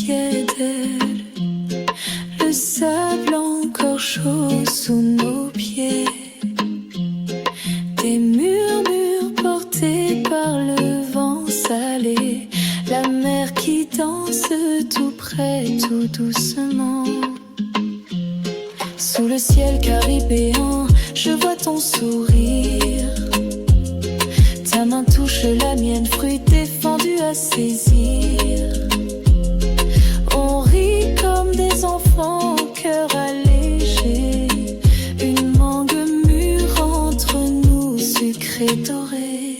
pieds d'elle, le sable encore chaud sous nos pieds, des murmures portés par le vent salé, la mer qui danse tout près, tout doucement. Sous le ciel caribéen, je vois ton sourire. Ta main touche la mienne, fruit défendu à saisir. On rit comme des enfants, cœur allégé. Une mangue mûre entre nous, sucré doré.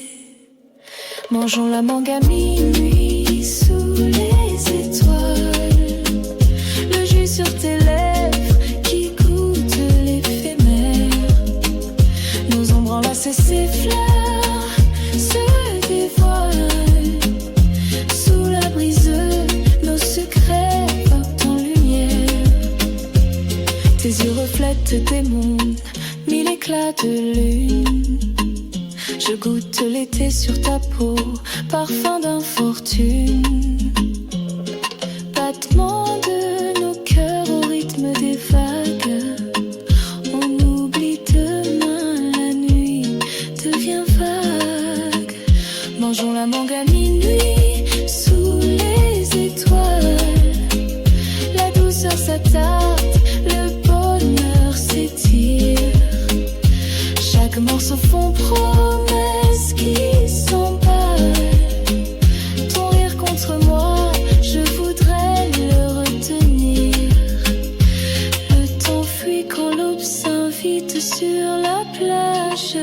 Mangeons la mangue à minuit sous les étoiles. Le jus sur tes lèvres qui goûte l'éphémère. Nos ombres enlacées s'effleurent, se dévoilent. Sous la brise, nos secrets portent en lumière. Tes yeux reflètent des mondes, mille éclats de lune. Je goûte l'été sur ta peau, parfum d'infortune. Battement de nos cœurs au rythme des vagues. On oublie demain, la nuit devient vague. Mangeons la mangue à minuit sous les étoiles. La douceur s'attarde, le bonheur s'étire. Chaque morceau fond promesse qui s'emballe. Ton rire contre moi, je voudrais le retenir. Le temps fuit quand l'aube s'invite sur la plage.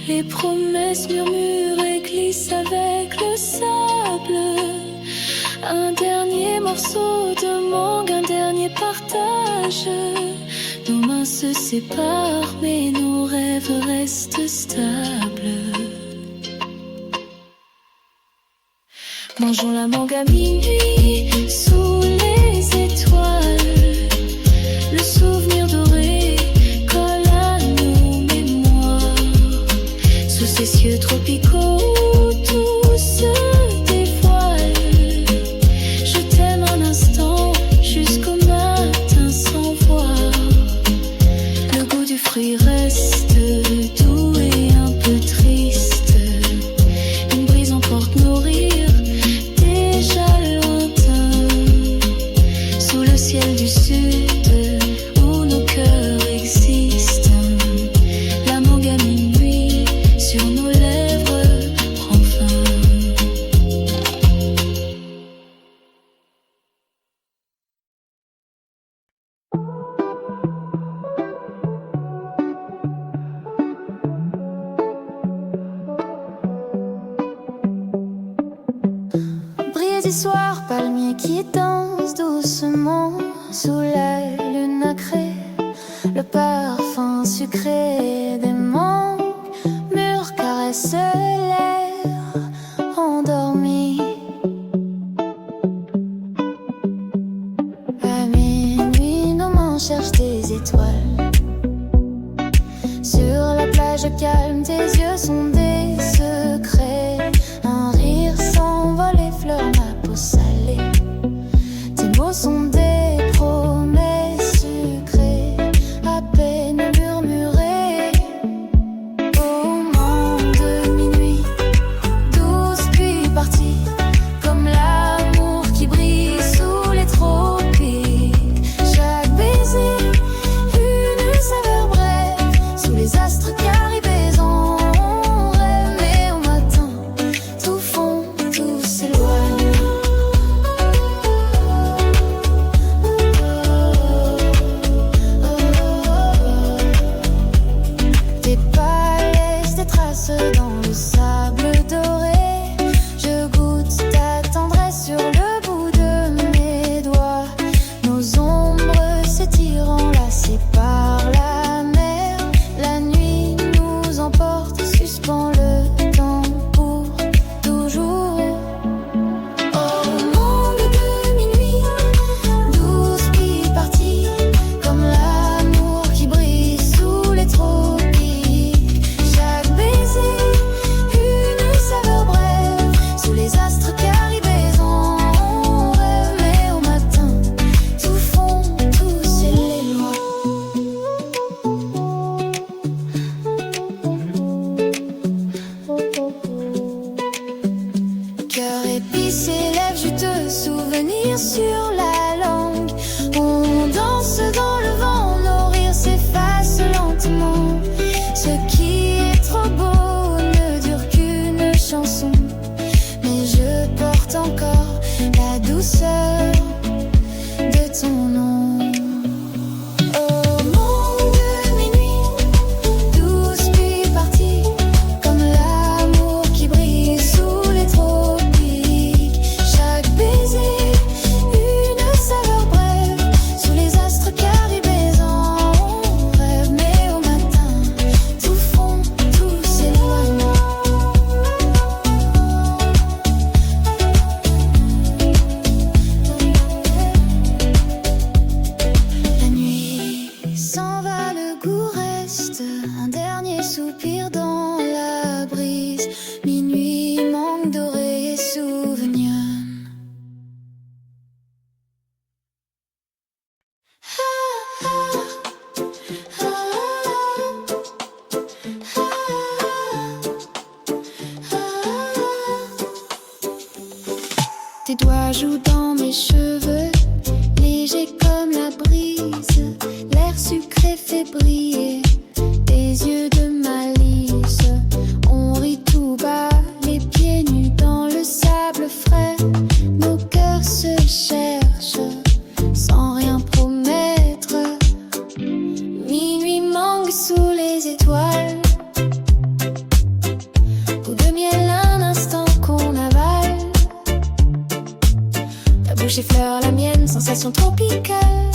Les promesses murmurent et glissent avec le sable. Un dernier morceau de mangue, un dernier partage. Nos mains se séparent, mais nos rêves restent stables. Mangeons la mangue à minuit sous les étoiles. Le souvenir doré colle à nos mémoires. Sous ces cieux tropicaux où tout se dévoile. Je t'aime un instant jusqu'au matin sans voir. Le goût du fruit reste doux et un peu triste. Une brise emporte nos rires déjà lointains. Sous le ciel du sud où nos cœurs existent. La mangue à minuit sur nos lèvres prend fin. Brise du soir, palmier qui danse doucement sous la lune nacrée. Le parfum sucré des mangues mûres caresse l'air endormi. À minuit, nos mains cherchent des étoiles. Sur la plage calme, tes yeux sont des secrets. Un rire s'envole, effleure ma peau salée. Tes mots sont des promesses sucrées, à peine murmurées. Au monde de minuit, douce puis partie, comme l'amour qui brille sous les tropiques. Chaque baiser, une saveur brève, sous les astres caribés en toi joue dans mes cheveux, léger comme la brise. L'air sucré fait briller tes yeux de malice. On rit tout bas, les pieds nus dans le sable frais. Nos cœurs se cherchent sans rien promettre. Minuit mangue sous les étoiles, goût de miel un instant qu'on avale. Ta bouche effleure la mienne, sensation tropicale.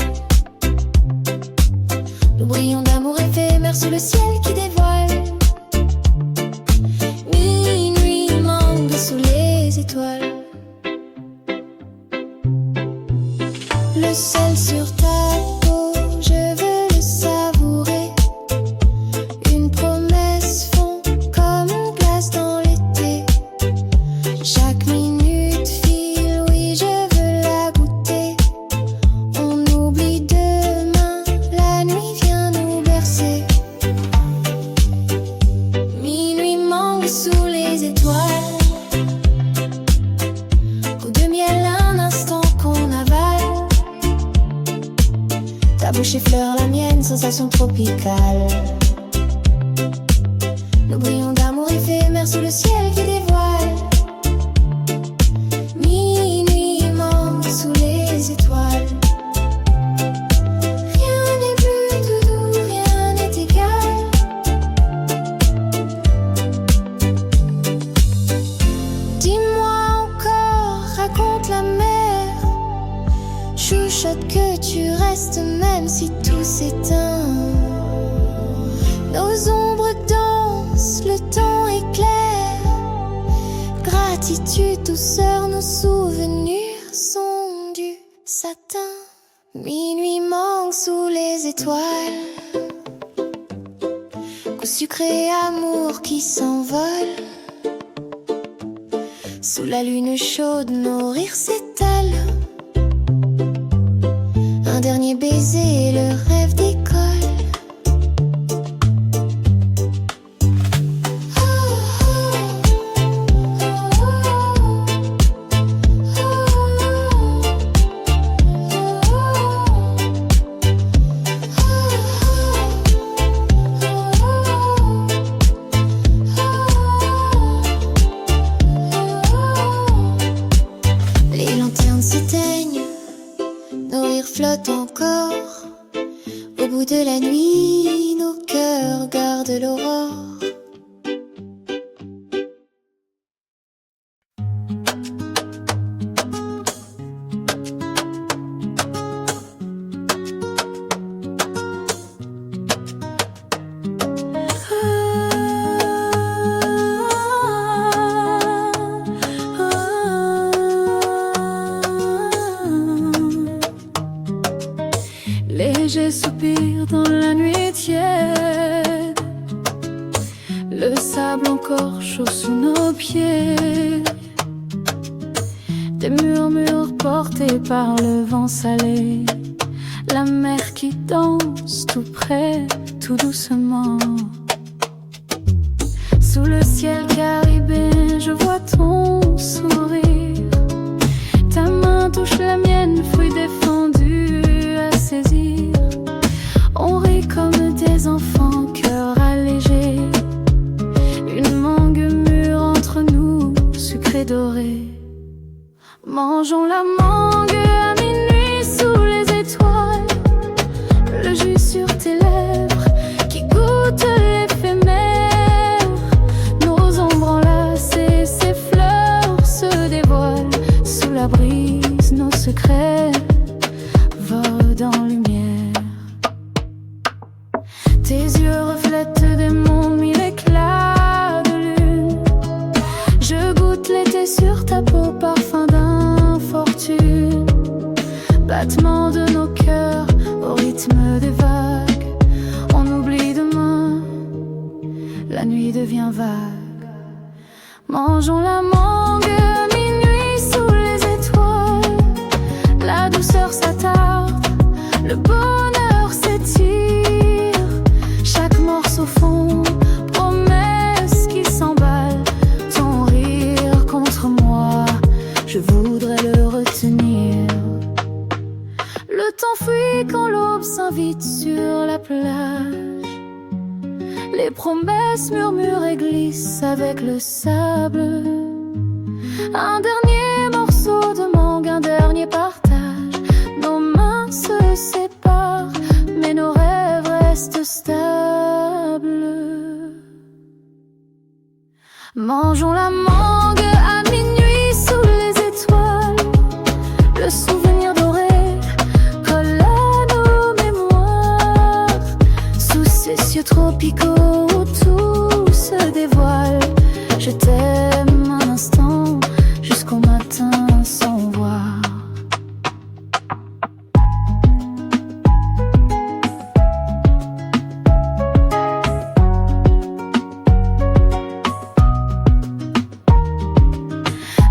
Nous brillons d'amour éphémère sous le ciel qui dévoile. Minuit mangue sous les étoiles. Le sel sur ta peau, je veux le savourer. Une promesse fond comme une glace dans l'été. Chaque minute file, oui je veux la goûter. On oublie demain, la nuit vient nous bercer. Minuit mangue sous les étoiles, goût de miel un instant qu'on avale. Ta bouche effleure la mienne, sensation tropicale. Nous brillons d'amour éphémère sous le ciel qui dévoile. Minuit mangue sous les étoiles. Rien n'est plus doudou, rien n'est égal. Dis-moi encore, raconte la mer. Chuchote que tu restes même si tout s'éteint. Nos ombres dansent, le temps est clair. Gratitude, douceur, nos souvenirs sont du satin. Minuit mangue sous les étoiles. Goût sucré, amour qui s'envole. Sous la lune chaude, nos rires s'étalent. Un dernier baiser et le rêve décolle. Les lanternes s'éteignent, nos rires flottent encore. Au bout de la nuit, nos cœurs gardent l'aurore. Léger soupir dans la nuit tiède, le sable encore chaud sous nos pieds. Des murmures portés par le vent salé, la mer qui danse tout près, tout doucement. Sous le ciel caribéen, je vois ton sourire. Ta main touche la mienne, fruit défendu à saisir. On rit comme des enfants, cœur allégé. Une mangue mûre entre nous, sucré doré. Mangeons la mangue à minuit sous les étoiles. Le jus sur tes lèvres qui goûte l'éphémère. Nos ombres enlacées, ces fleurs se dévoilent. Sous la brise, nos secrets volent dans lumière. Tes yeux reflètent des mondes, mille éclats de lune. Je goûte l'été sur ta peau, parfum d'infortune. Battement de nos cœurs au rythme des vagues. On oublie demain, la nuit devient vague. Mangeons la mangue à minuit sous les étoiles. La douceur s'attarde, le bonheur s'étire. Chaque morceau fond, promesse qui s'emballe. Ton rire contre moi, je voudrais le retirer. t'enfuis quand l'aube s'invite sur la plage. Les promesses murmurent et glissent avec le sable. Un dernier morceau de mangue, un dernier partage. Nos mains se séparent, mais nos rêves restent stables. Mangeons la mangue à minuit sous les étoiles. Le souvenir doré colle à nos mémoires. Sous ces cieux tropicaux où tout se dévoile. Je t'aime un instant jusqu'au matin sans voir.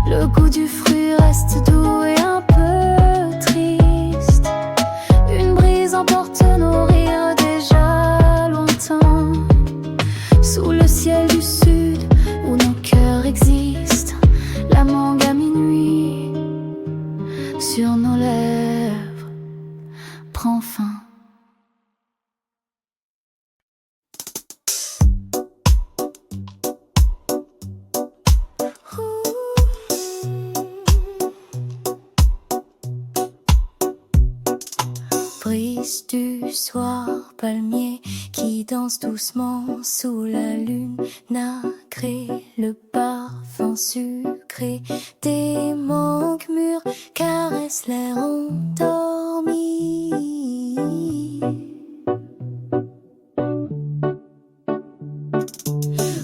Le goût du fruit reste doux et un peu triste. Une brise emporte nos rires déjà lointains. Sous le ciel du sud où nos cœurs existent, la mangue à minuit sur nos lèvres prend fin. Brise du soir, palmier qui danse doucement sous la lune nacrée, le parfum sucré des mangues mûres caresse l'air endormi.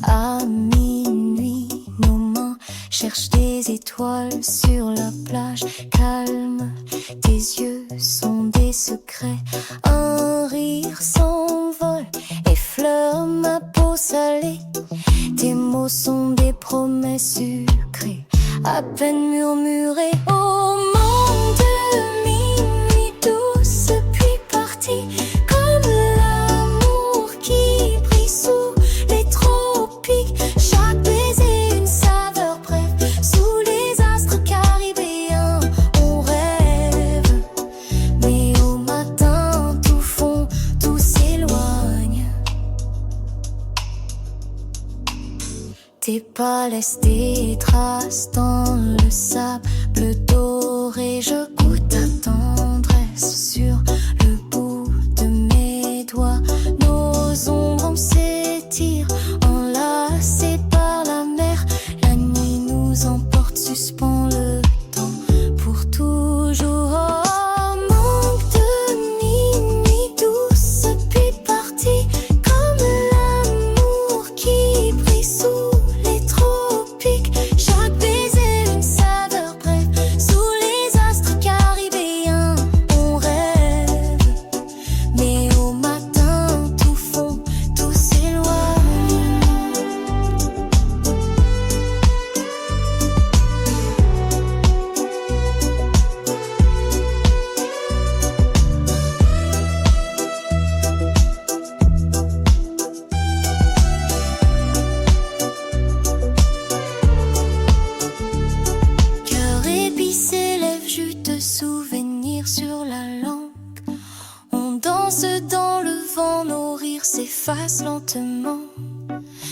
À minuit, nos mains cherchent des étoiles sur la plage calme. Tes yeux sont des secrets, un rire s'envole, effleure ma peau salée. Tes mots sont des promesses sucrées, à peine murmurées. Au monde de minuit douce puis partie, comme l'amour qui brille sous les tropiques. Chaque baiser une saveur brève, sous les astres caribéens on rêve. Mais au matin tout fond, tout s'éloigne. Tes pas laissent des traces dans le sable doré. Je goûte ta tendresse sur le bout de mes doigts. Nos ombres s'étirent, enlacés par la mer. La nuit nous emporte, suspend le temps pour toujours. Oh, manque de minuit douce puis partie, comme l'amour qui brille sous les tropiques. Chaque baiser une saveur brève, sous les astres caribéens on rêve. Mais au matin tout fond, tout s'éloigne. Cœur épicé, lèvres jus de souvenirs sur la langue. On danse dans le vent, nos rires s'effacent lentement.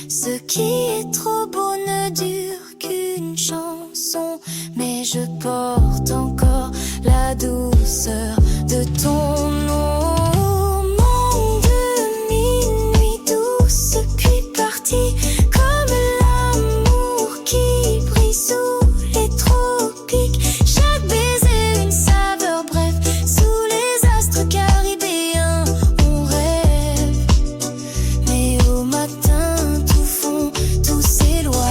Ce qui est trop beau ne dure qu'une chanson, mais je porte encore la douceur de ton nom. Monde de minuit douce puis partie, comme l'amour qui brille sous les tropiques. Chaque baiser une saveur brève, sous les astres caribéens on rêve. Mais au matin tout fond, tout s'éloigne.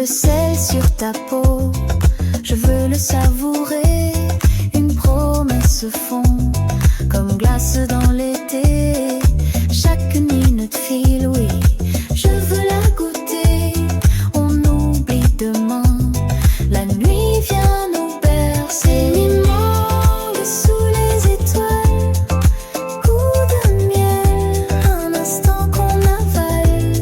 le sel sur ta peau, je veux le savourer. Une promesse fond comme glace dans l'été. Chaque minute file, oui, je veux la goûter. On oublie demain, la nuit vient nous bercer. M'immonde sous les étoiles, goût de miel, un instant qu'on avale.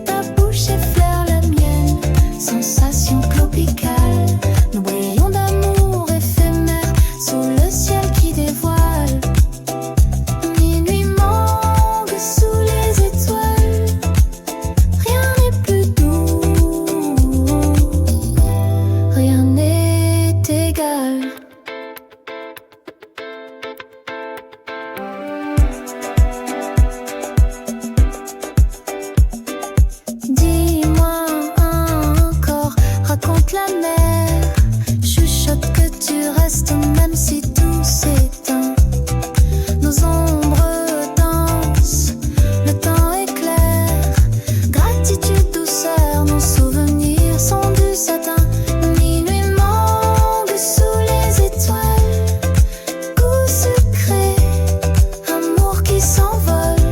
Ta bouche effleure la mienne, sensation tropicale. Nous brillons d'amour éphémère sous le ciel qui dévoile. Minuit mangue sous les étoiles, rien n'est plus doux, rien n'est égal. Dis-moi encore, raconte la mer, chuchote que tu restes même si tout s'éteint. Nos ombres dansent, le temps est clair. Gratitude, douceur, nos souvenirs sont du satin. Minuit mangue sous les étoiles, goût sucré, amour qui s'envole.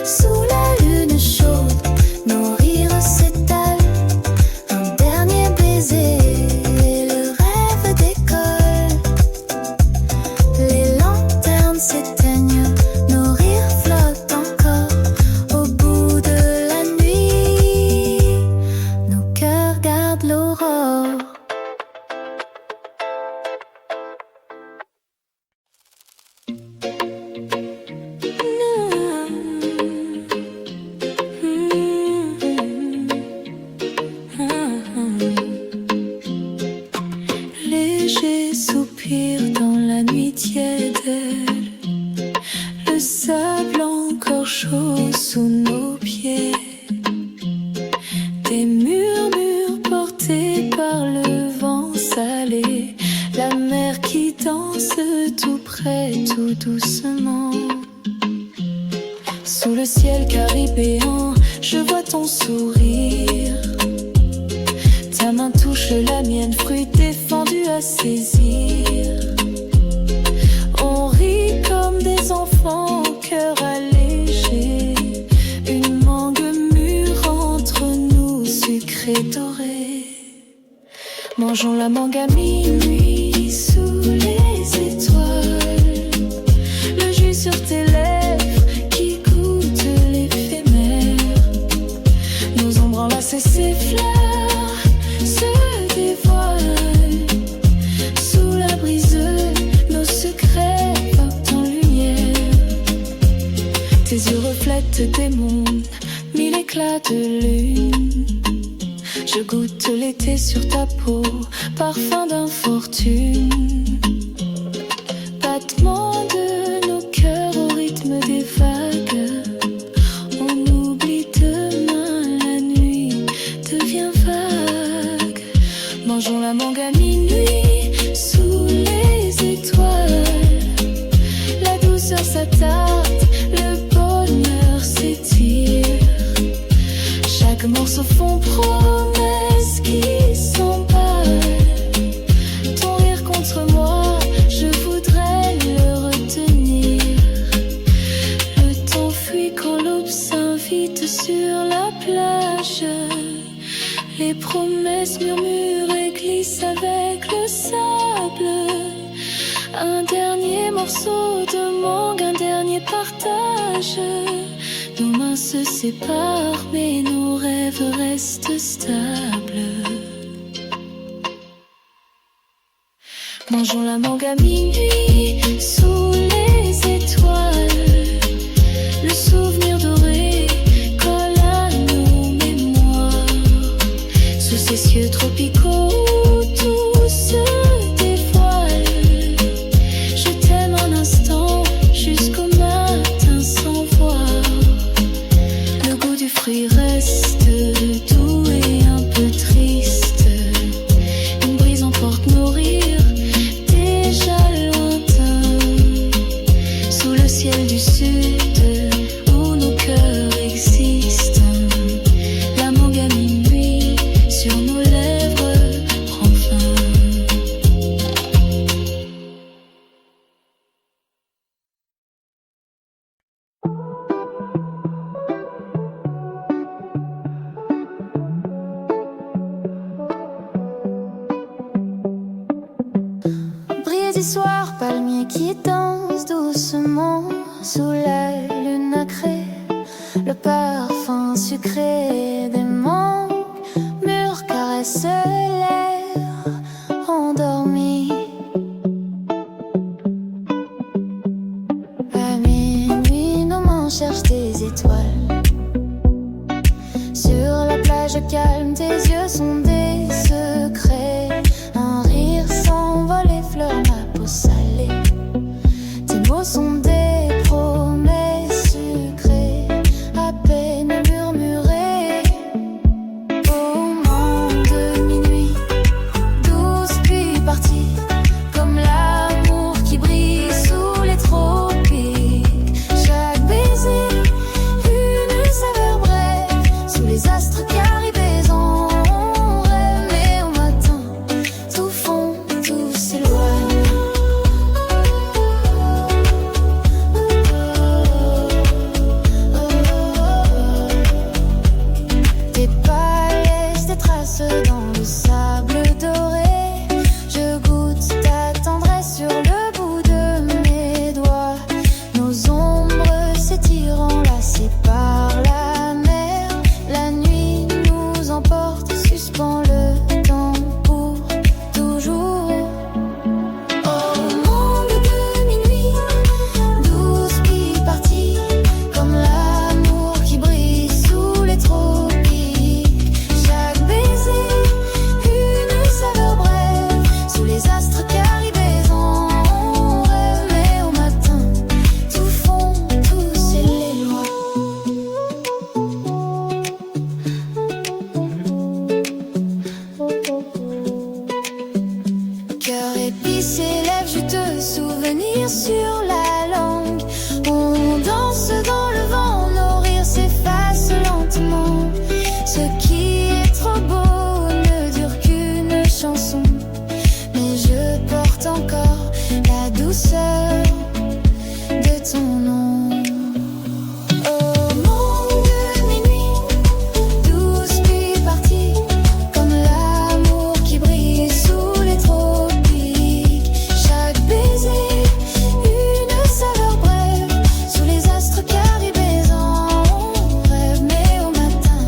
Sous la lune chaude, nos rires s'étalent. Un dernier baiser, le rêve décolle. Les lanternes s'éteignent, nos rires flottent encore. Au bout de la nuit, nos cœurs gardent l'aurore. Léger soupir dans la nuit tiède, le sable encore chaud sous nos pieds. Des murmures portés par le vent salé, la mer qui danse tout près, tout doucement. Sous le ciel caribéen, je vois ton sourire. Ta main touche la mienne, fruit défendu à saisir. On rit comme des enfants, cœur allégé. Une mangue mûre entre nous, sucrée dorée. Mangeons la mangue à minuit sous les étoiles. Le jus sur tes lèvres qui goûte l'éphémère. Nos ombres enlacées s'effleurent, se dévoilent. Sous la brise, nos secrets portent en lumière. Tes yeux reflètent des mondes, mille éclats de lune. Je goûte l'été sur ta peau, parfum d'infortune. Battement de nos cœurs au rythme des vagues. On oublie demain, la nuit devient vague. Mangeons la mangue à minuit sous les étoiles. La douceur s'attarde, le bonheur s'étire. Chaque morceau fond promesse qui s'emballe. Ton rire contre moi, je voudrais le retenir. Le temps fuit quand l'aube s'invite sur la plage. Les promesses murmurent et glissent avec le sable. Un dernier morceau de mangue, un dernier partage. Nos mains se séparent, mais nos rêves restent stables. Mangeons la mangue à minuit sous les étoiles. Le souvenir doré colle à nos mémoires. Sous ces cieux tropicaux où tout se dévoile. Je t'aime un instant jusqu'au matin sans voir. Le goût du fruit reste doux et un peu triste. Une brise emporte nos rires déjà lointains. Sous le ciel du sud où nos cœurs existent. La mangue à minuit sur nos soirs, palmiers qui dansent doucement sous la lune nacrée, le parfum sucré des mangues mûres caresse l'air endormi. À minuit, nos mains cherchent des étoiles. Sur la plage calme, tes yeux sont des secrets. Un rire s'envole, effleure ma peau salée. Tes mots sont des promesses sucrées, à peine murmurées. Au monde de minuit, douce puis partie, comme l'amour qui brille sous les tropiques. Chaque baiser, une saveur brève, sous les astres qui arrivent en rêve. Mais au matin, tout fond, tout s'éloigne. Tes pas laissent des traces dans le sable doré. Je goûte ta tendresse sur le bout de mes doigts. Nos ombres s'étirent enlacées par la mer. La nuit nous emporte, suspend le temps pour toujours. Au monde de minuit, douce puis partie, comme l'amour qui brille sous les tropiques. Chaque baiser, une saveur brève, sous les astres qui arrivent en rêve. Mais au matin, tout fond, tout s'éloigne. Cœur épicé, lèvres juteux, souvenirs sur la langue. On danse dans le vent, nos rires s'effacent lentement. Ce qui est trop beau ne dure qu'une chanson. Mais je porte encore la douceur de ton nom. Au monde de minuit, douce puis partie, comme l'amour qui brille sous les tropiques. Chaque baiser, une saveur brève, sous les astres qui arrivent en rêve. Mais au matin,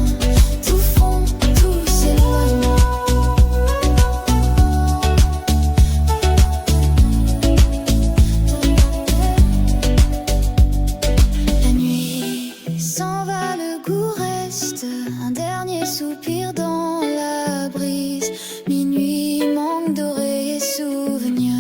tout fond, tout s'éloigne. La nuit s'en va, le goût reste, un dernier soupir dans la brise. Minuit, manque doré et souvenirs.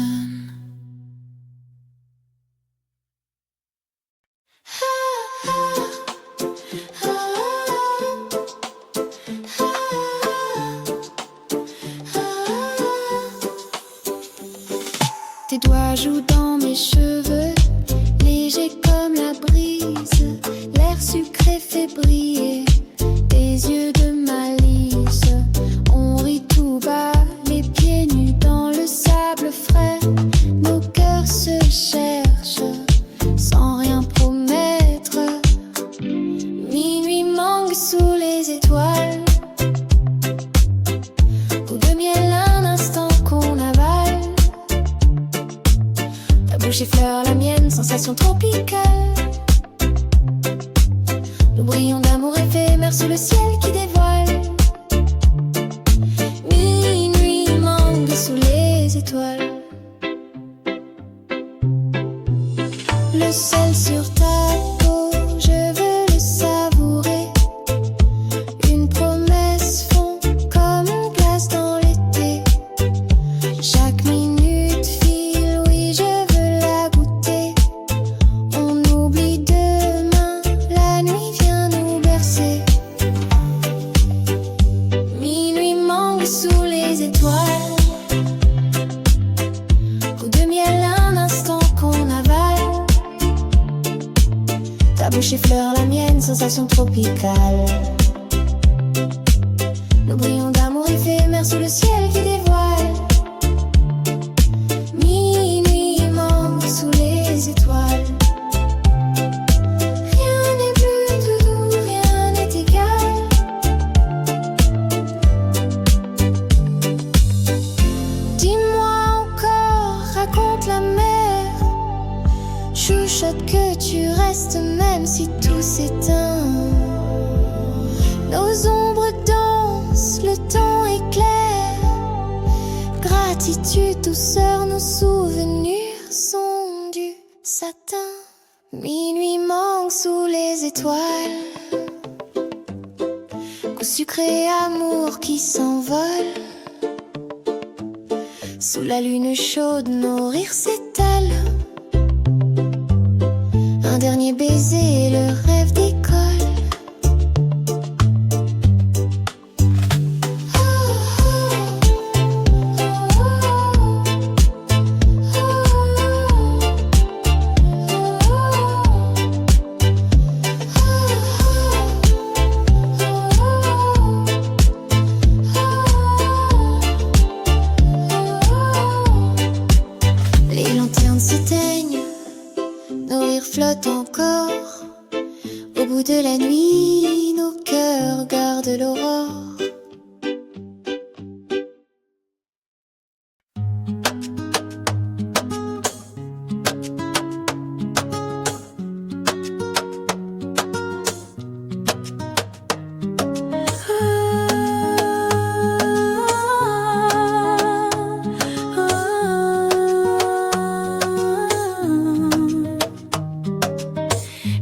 Tes doigts jouent dans mes cheveux, légers comme la brise. L'air sucré fait briller tes yeux de malice. On rit tout bas, les pieds nus dans le sable frais. Nos cœurs se cherchent sans rien promettre. Minuit mangue sous les étoiles. Goût de miel, un instant qu'on avale. Ta bouche effleure la mienne, sensation tropicale. Nous brillons d'amour éphémère sous le ciel qui dévoile. Minuit mangue sous les étoiles. Le sel sur ta peau, je veux le savourer. Une promesse fond comme une glace dans l'été. Chaque minute file, oui, je veux la goûter. On oublie demain, la nuit vient nous bercer. Minuit mangue sous les étoiles. Goût de miel, un instant qu'on avale. Ta bouche effleure la mienne, sensation tropicale. Nous brillons d'amour éphémère sous le ciel qui dévoile. Minuit mangue sous les étoiles. Rien n'est plus tout doux, rien n'est égal. Dis-moi encore, raconte la restitue douceur, nos souvenirs sont du satin. Minuit manque sous les étoiles, goût sucré, amour qui s'envole. Sous la lune chaude, nos rires s'étalent. Un dernier baiser, le rêve décolle. Flotte encore. Au bout de la nuit, nos cœurs gardent l'aurore.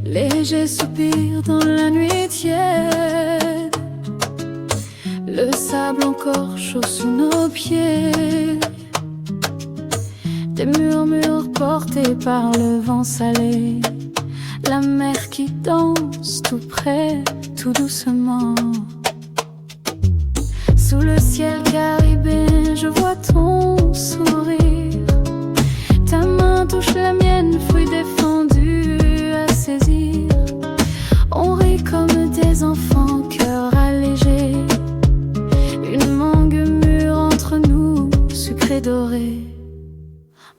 Léger soupir dans la nuit tiède, le sable encore chaud sous nos pieds, des murmures portés par le vent salé, la mer qui danse tout près, tout doucement. Sous le ciel caribéen, je vois ton sourire, ta main touche la mienne, fruit défendu à saisir. On rit comme des enfants, cœur allégé, une mangue mûre entre nous, sucré doré.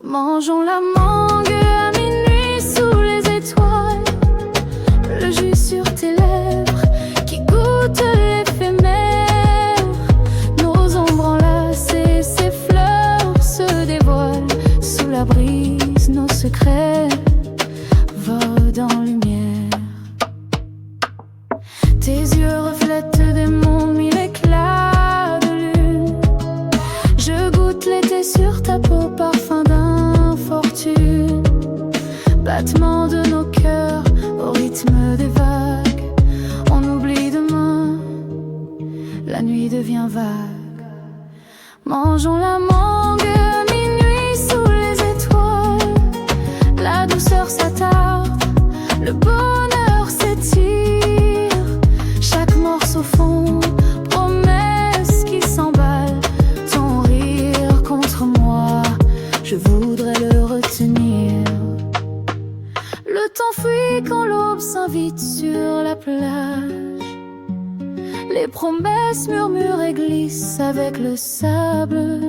Mangeons la mangue à minuit sous les étoiles, le jus sur tes lèvres qui goûte l'éphémère. Nos ombres enlacées, ces fleurs se dévoilent sous la brise, nos secrets volent dans lumière. Tes yeux reflètent des monts, mille éclats de lune. Je goûte l'été sur ta peau, parfum d'infortune. Battement de nos cœurs au rythme des vagues. On oublie demain, la nuit devient vague. Mangeons la mangue à minuit sous les étoiles. La douceur s'attarde, le bonheur s'étire. Chaque morceau fond, promesse qui s'emballe. Ton rire contre moi, je voudrais le retenir. Le temps fuit quand l'aube s'invite sur la plage. Les promesses murmurent et glissent avec le sable.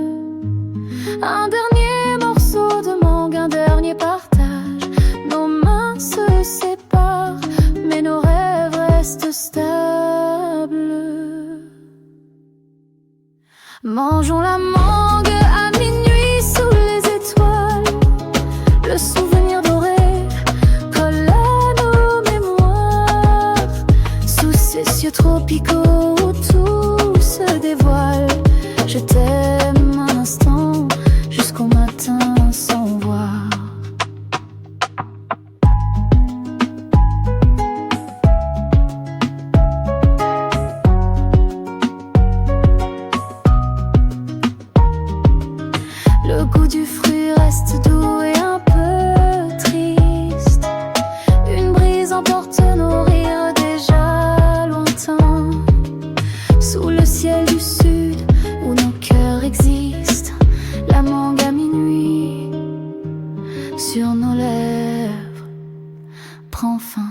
Un dernier morceau de mangue, un dernier partage. Nos mains se séparent, mais nos rêves restent stables. Mangeons la mangue à minuit sous les étoiles. Le souvenir doré colle à nos mémoires. Sous ces cieux tropicaux où tout se dévoile. Je t'aime un instant jusqu'au matin sans voir. Le goût du fruit reste doux et un peu triste. Une brise emporte nos rires déjà lointains. Sous le ciel du sud où nos cœurs existent, la mangue à minuit sur nos lèvres prend fin.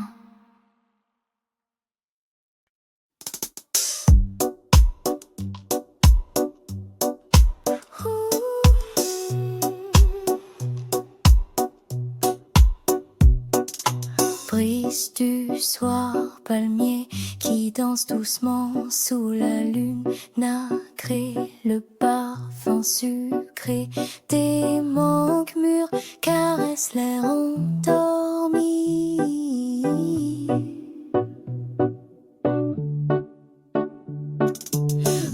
Brise du soir, palmier qui danse doucement sous la lune nacrée, le parfum sucré des mangues mûres caresse l'air endormi.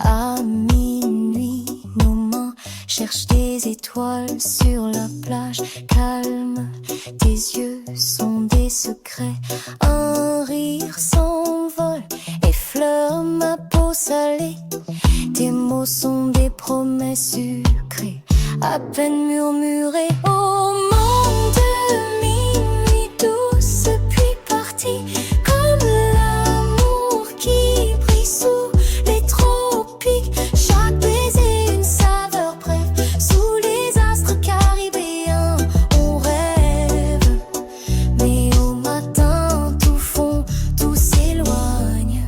À minuit, nos mains cherchent cherche des étoiles sur la plage calme. Tes yeux sont des secrets, un rire s'envole, effleure ma peau salée. Tes mots sont des promesses sucrées, à peine murmurées. Oh mon demi-nuit douce, puis partie, comme l'amour qui brille sous les tropiques. Chaque baiser une saveur brève, sous les astres caribéens on rêve. Mais au matin tout fond, tout s'éloigne.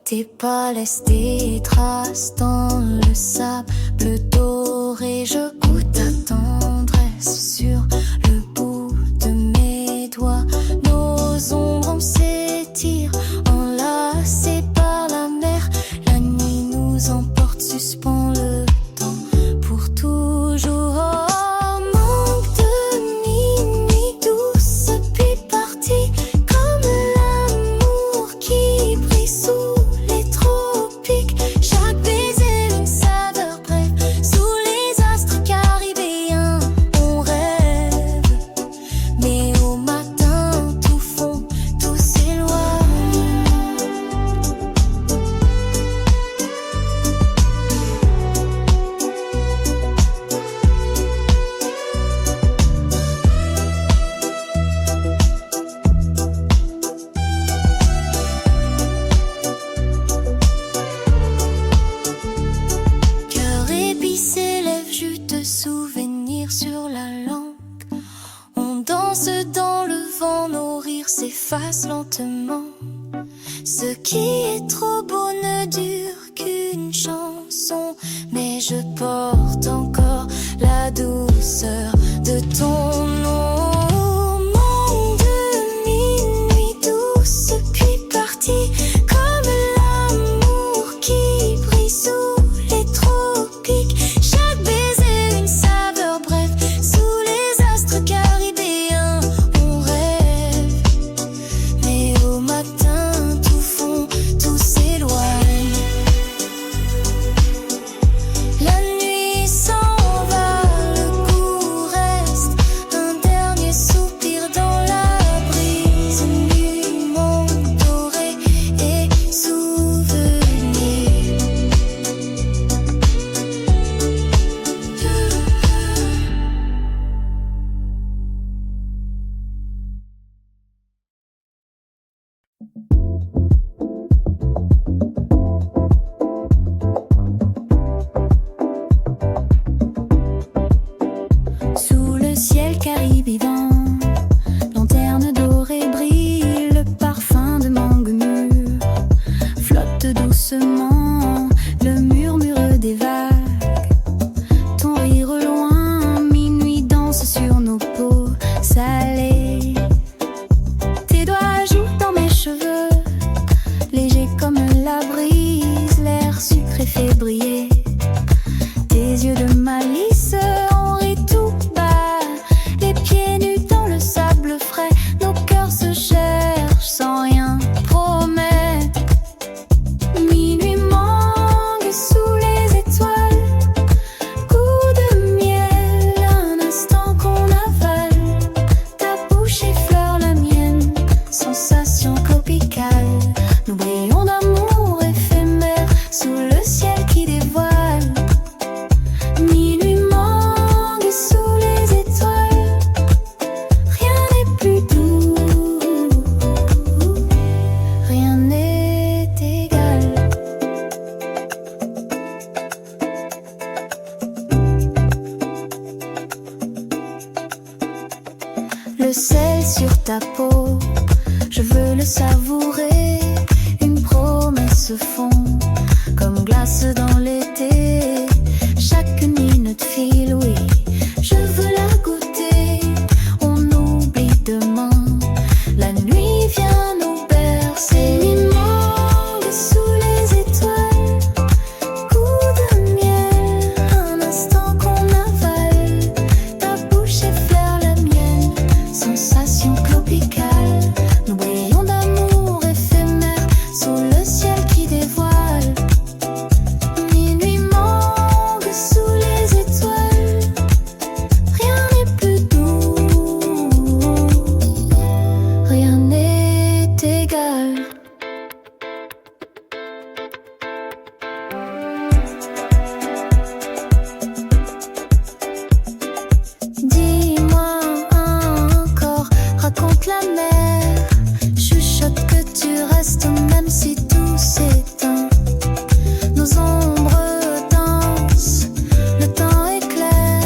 Tes pas laissent des traces dans le sable doré. Je goûte ta tendresse sur le bout de mes doigts. Nos ombres s'étirent, enlacés par la mer. La nuit nous emporte, suspend le temps pour toujours. Oh, manque de minuit douce, puis partie, comme l'amour qui brille sous les tropiques. Chaque baiser une saveur brève, sous les astres caribéens on rêve. Mais au matin tout fond, tout s'éloigne. Cœur épicé, lèvres juteux, souvenirs sur la langue. On danse dans le vent, nos rires s'effacent lentement. Ce qui est trop beau ne dure qu'une chanson, mais je porte encore la douceur de ton nom. Mon demi-nuit douce, puis partie, comme l'amour qui brille sous les tropiques. Chaque baiser une saveur brève, sous les astres caribéens on rêve. Mais au matin tout fond, tout s'éloigne. La nuit s'en va, le goût reste, un dernier soupir dans la brise. Nuit, monde doré et souvenir. Sous le ciel caribéen, lanterne dorée brille, le parfum de mangue mûr flotte doucement, le murmure des vagues. Ton rire au loin, minuit danse sur nos peaux salées. Tes doigts jouent dans mes cheveux, légers comme la brise, l'air sucré fait briller tes yeux de malice. On rit tout bas, les pieds nus dans le sable frais. Nos cœurs se cherchent sans rien promettre. Minuit mangue sous les étoiles, goût de miel, un instant qu'on avale. Ta bouche effleure la mienne, sensation tropicale. Nous brillons d'amour éphémère sous le ciel qui dévoile. Minuit mangue sous les étoiles, rien n'est plus doux, rien n'est égal. Le sel sur ta peau, je veux le savourer. Une promesse fond, comme glace dans l'été. Chaque nuit notre file, oui, je veux la goûter. On oublie demain, la nuit vient nous bercer. Nuit mangue sous les étoiles, goût de miel, un instant qu'on avale. Ta bouche effleure la mienne, sensation tropicale. Nous brillons d'amour éphémère sous le ciel qui dévoile. égal. Dis-moi encore, raconte la mer. Chuchote que tu restes même si tout s'éteint. Nos ombres dansent, le temps est clair.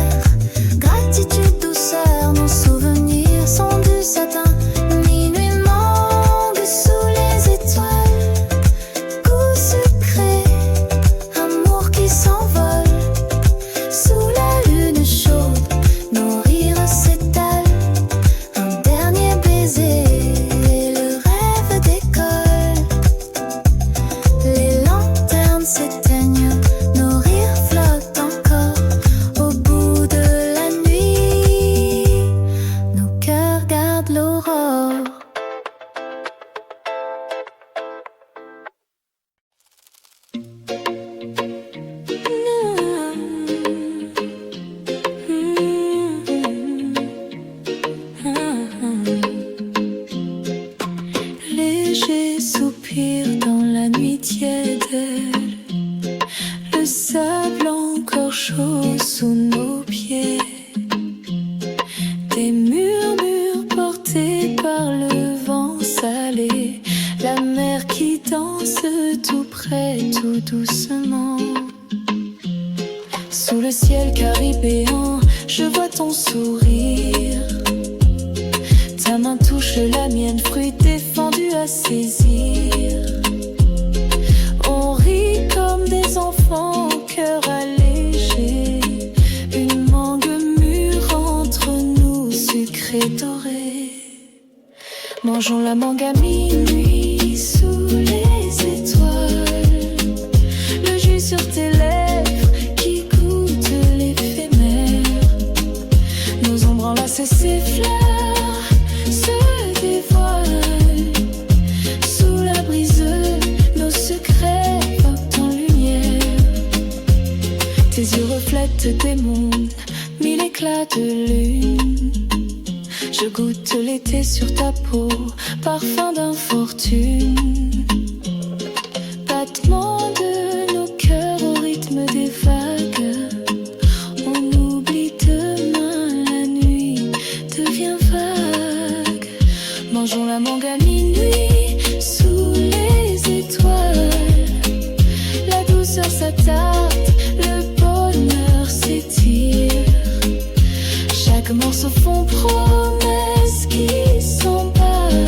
Gratitude, douceur, nos souvenirs sont du satin. Minuit mangue sous les étoiles. Goût sucré, amour qui s'envole. Sous la lune chaude, nos rires s'étalent. Un dernier baiser et le rêve décolle. Les lanternes s'éteignent, nos rires flottent encore. Au bout de la nuit, nos cœurs gardent l'aurore. Léger soupir dans la nuit tiède, le sable encore chaud sous nos pieds. Des murmures portés par le vent salé, la mer qui danse tout près, tout doucement. Sous le ciel caribéen, je vois ton sourire. Ta main touche la mienne, fruit défendu à saisir. On rit comme des enfants, cœur allégé. Une mangue mûre entre nous, sucrée dorée. Mangeons la mangue à minuit sous les étoiles. Le jus sur tes lèvres qui goûte l'éphémère. Nos ombres enlacent ses fleurs se dévoilent. Sous la brise, nos secrets portent en lumière. Tes yeux reflètent des mondes, mille éclats de lune. Je goûte l'été sur ta peau, parfum d'infortune. Battement de nos cœurs au rythme des vagues. On oublie demain, la nuit devient vague. Mangeons la mangue à minuit sous les étoiles. La douceur s'attarde, le bonheur s'étire. Chaque morceau fond promesse qui s'emballe.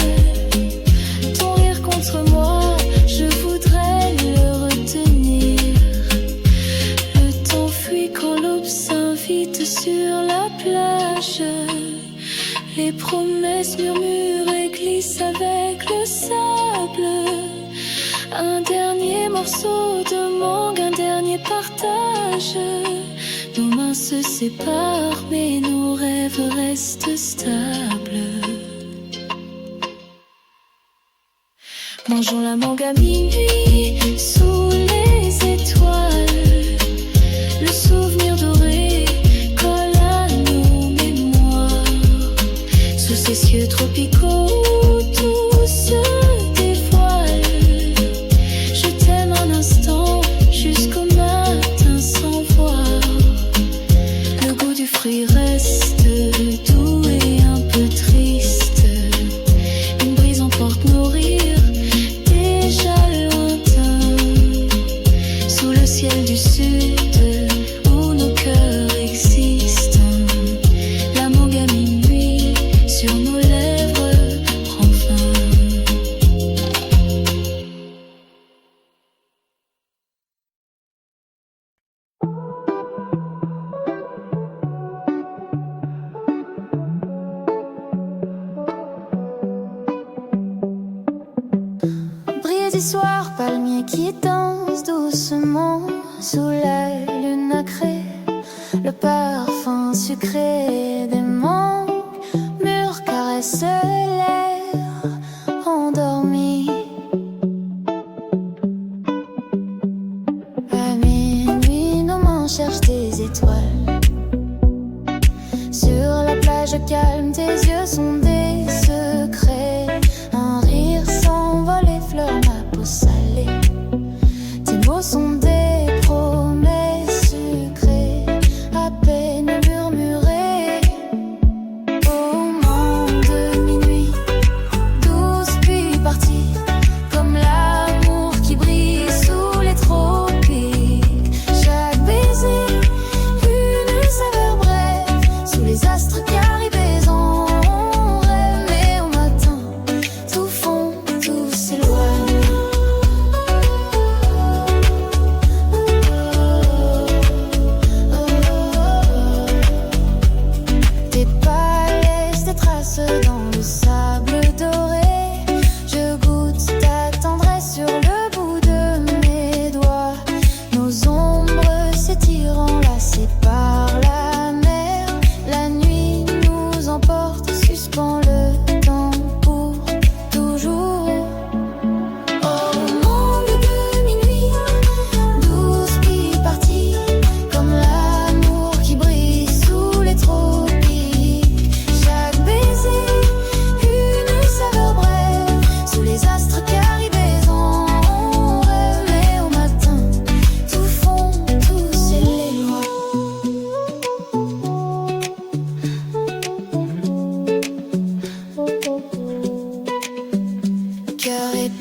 Ton rire contre moi, je voudrais le retenir. Le temps fuit quand l'aube s'invite sur la plage. Les promesses murmurent et glissent avec le sable. Un dernier morceau de mangue, un dernier partage. Nos mains se séparent, mais nos rêves restent stables. Mangeons la mangue à minuit sous les étoiles. Le souvenir doré colle à nos mémoires. Sous ces cieux tropicaux où tout se dévoile. Je t'aime un instant jusqu'au matin sans voir. Le goût du fruit reste doux et un peu triste. Une brise emporte nos rires déjà lointains. Sous le ciel du sud où nos cœurs existent. La mangue à minuit sur nos lèvres prend fin. Brise soir, palmier qui danse doucement sous la lune nacrée. Le parfum sucré des mangues mûres caresse l'air endormi. À minuit, nos mains cherchent des étoiles. Sur la plage calme, tes yeux sont des secrets. Un rire sans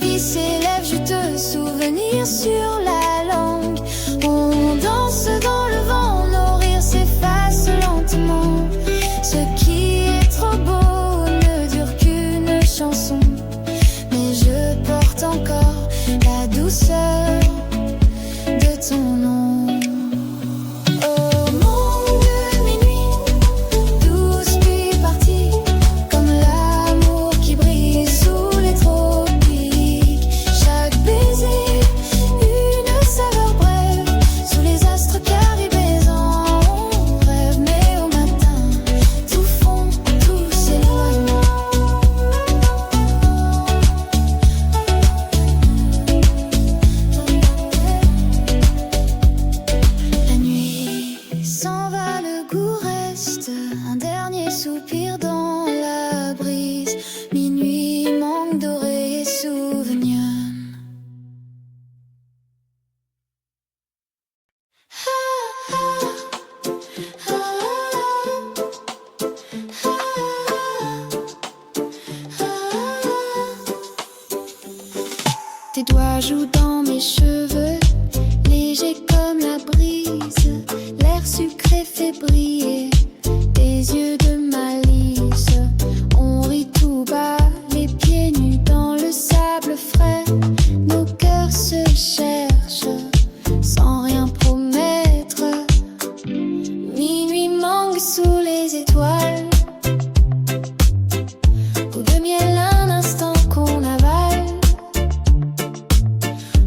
puis ses lèvres, je te souvenir sur la langue. On danse dans le vent, nos rires s'effacent lentement. Ce qui est trop beau ne dure qu'une chanson, mais je porte encore la douceur de ton nom. Un dernier soupir dans la brise. Minuit manque doré et souvenirs. Tes doigts jouent dans mes cheveux, légers comme la brise. L'air sucré fait briller des yeux de malice. On rit tout bas, les pieds nus dans le sable frais. Nos cœurs se cherchent sans rien promettre. Minuit mangue sous les étoiles. Goût de miel, un instant qu'on avale.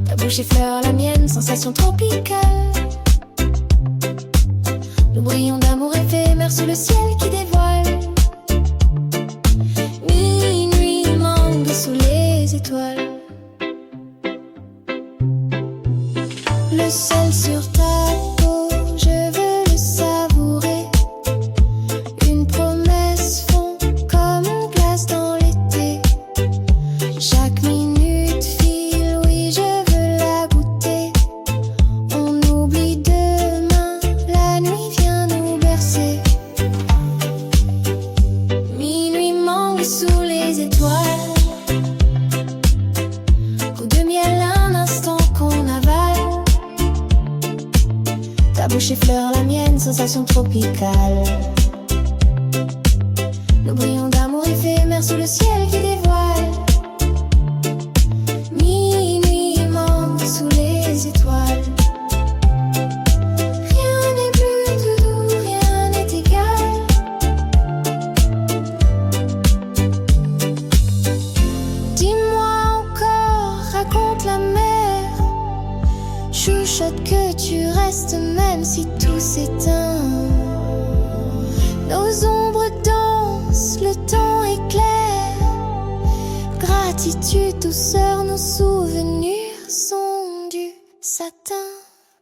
Ta bouche effleure la mienne, sensation tropicale. Nous brillons d'amour éphémère sous le ciel qui dévoile. Minuit mangue sous les étoiles. Le sel sur ta peau, je veux le savourer. Une promesse fond comme une glace dans l'été. Chaque minute file, oui je veux la goûter. On oublie demain, la nuit vient nous bercer. Minuit mangue sous les étoiles. Goût de miel, un instant qu'on avale. Ta bouche effleure la mienne, sensation tropicale. Nous brillons d'amour éphémère sous le ciel qui dévoile. Minuit mangue sous les étoiles. Rien n'est plus doux, rien n'est égal. Dis-moi encore, raconte la mer. Chuchote que tu restes même si tout s'éteint. Nos ombres dansent, le temps est clair. Gratitude, douceur, nos souvenirs sont du satin.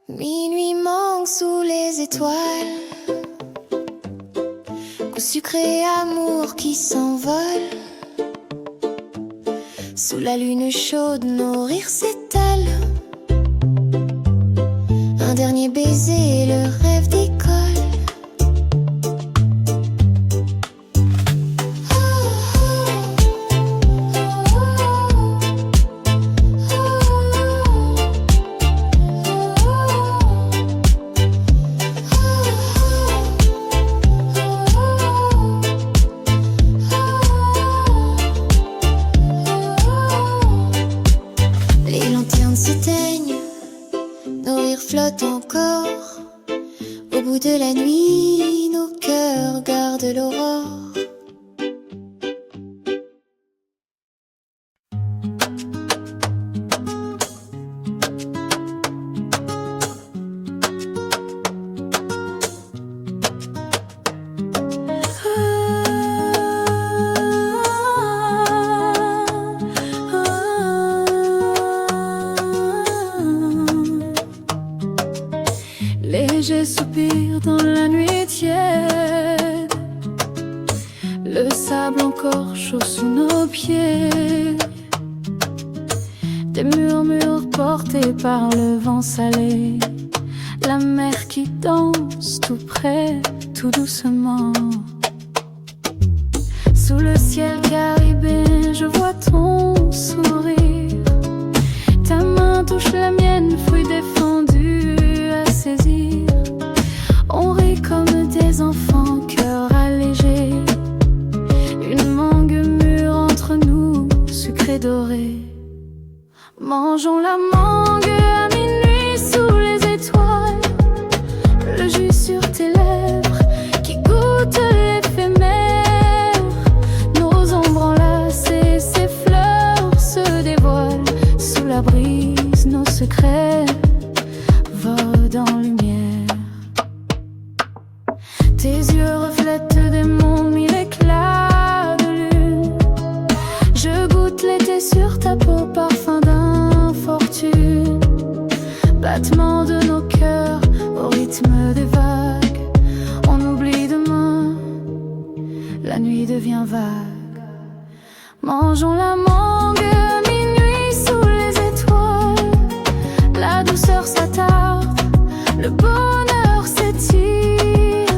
Minuit mangue sous les étoiles. Goût sucré, amour qui s'envole. Sous la lune chaude, nos rires s'étalent. Un dernier baiser et le rêve décolle. Les lanternes s'éteignent, nos rires flottent encore. Au bout de la nuit, nos cœurs gardent l'aurore. Léger soupir dans la nuit tiède. Le sable encore chaud sous nos pieds. Des murmures portés par le vent salé. La mer qui danse tout près, tout doucement. Sous le ciel caribéen, je vois ton sourire. Mangeons la mangue à minuit sous les étoiles, le jus sur tes lèvres qui goûte l'éphémère. Nos ombres enlacées, ces fleurs se dévoilent sous la brise, nos secrets volent dans lumière. Tes yeux reflètent des mondes mille éclats de lune. Je goûte l'été sur ta peau, parfum d'infortune. Battement de nos cœurs au rythme des vagues. On oublie demain, la nuit devient vague. Mangeons la mangue à minuit sous les étoiles. La douceur s'attarde, le bonheur s'étire.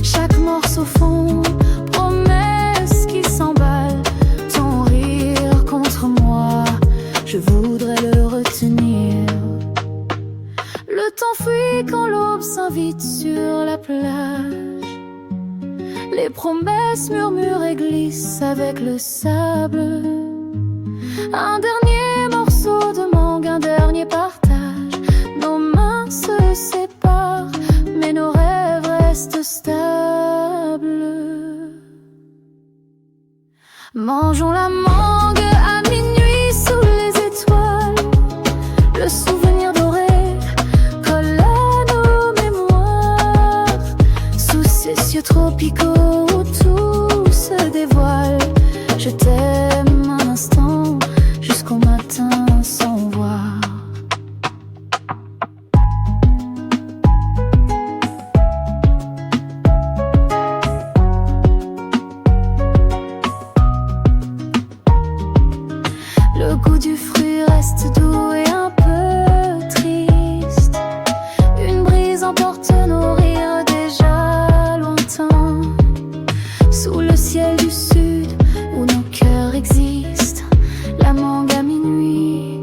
Chaque morceau fond, promesse qui s'emballe. Ton rire contre moi, je voudrais le retenir. Le temps fuit quand l'aube s'invite sur la plage. Les promesses murmurent et glissent avec le sable. Un dernier morceau de mangue, un dernier partage. Nos mains se séparent, mais nos rêves restent stables. Mangeons la mangue à minuit sous les étoiles. Le souvenir doré colle à nos mémoires. Sous ces cieux tropicaux où tout se dévoile. Je t'aime un instant jusqu'au matin sans voir. Le goût du fruit reste doux et un peu triste. Une brise emporte nos rires déjà lointains. Sous le ciel du sud où nos cœurs existent, la mangue à minuit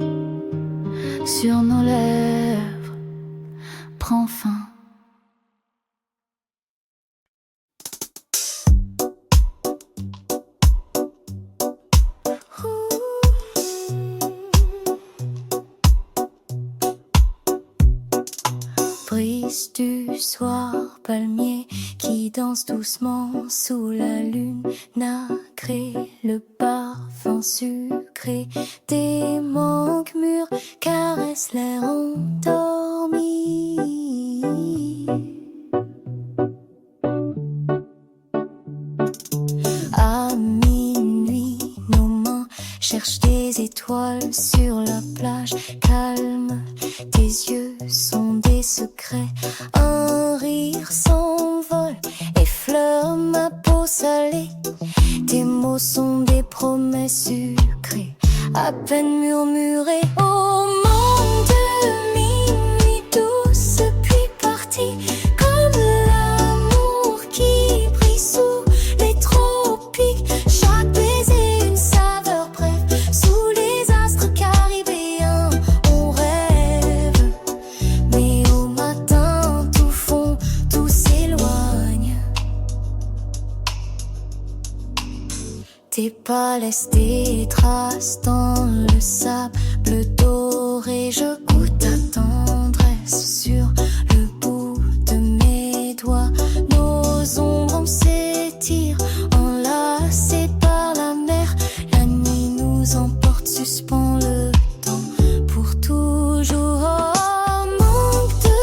sur nos lèvres prend fin. Brise du soir, palmier qui danse doucement sous la lune nacrée, le parfum sucré des mangues mûres caresse l'air endormi. À minuit, nos mains cherchent des étoiles sur la plage calme. Tes yeux sont des secrets, un rire s'envole, effleure ma peau salée. Tes mots sont des promesses sucrées, à peine murmurées. Au monde de minuit douce puis partie, comme l'amour qui brille sous les tropiques. Chaque baiser une saveur brève, sous les astres caribéens on rêve. Mais au matin tout fond, tout s'éloigne. Tes pas laissent des traces dans le sable doré. Je goûte ta tendresse sur le bout de mes doigts. Nos ombres s'étirent, enlacées par la mer. La nuit nous emporte, suspend le temps pour toujours. Oh, manque de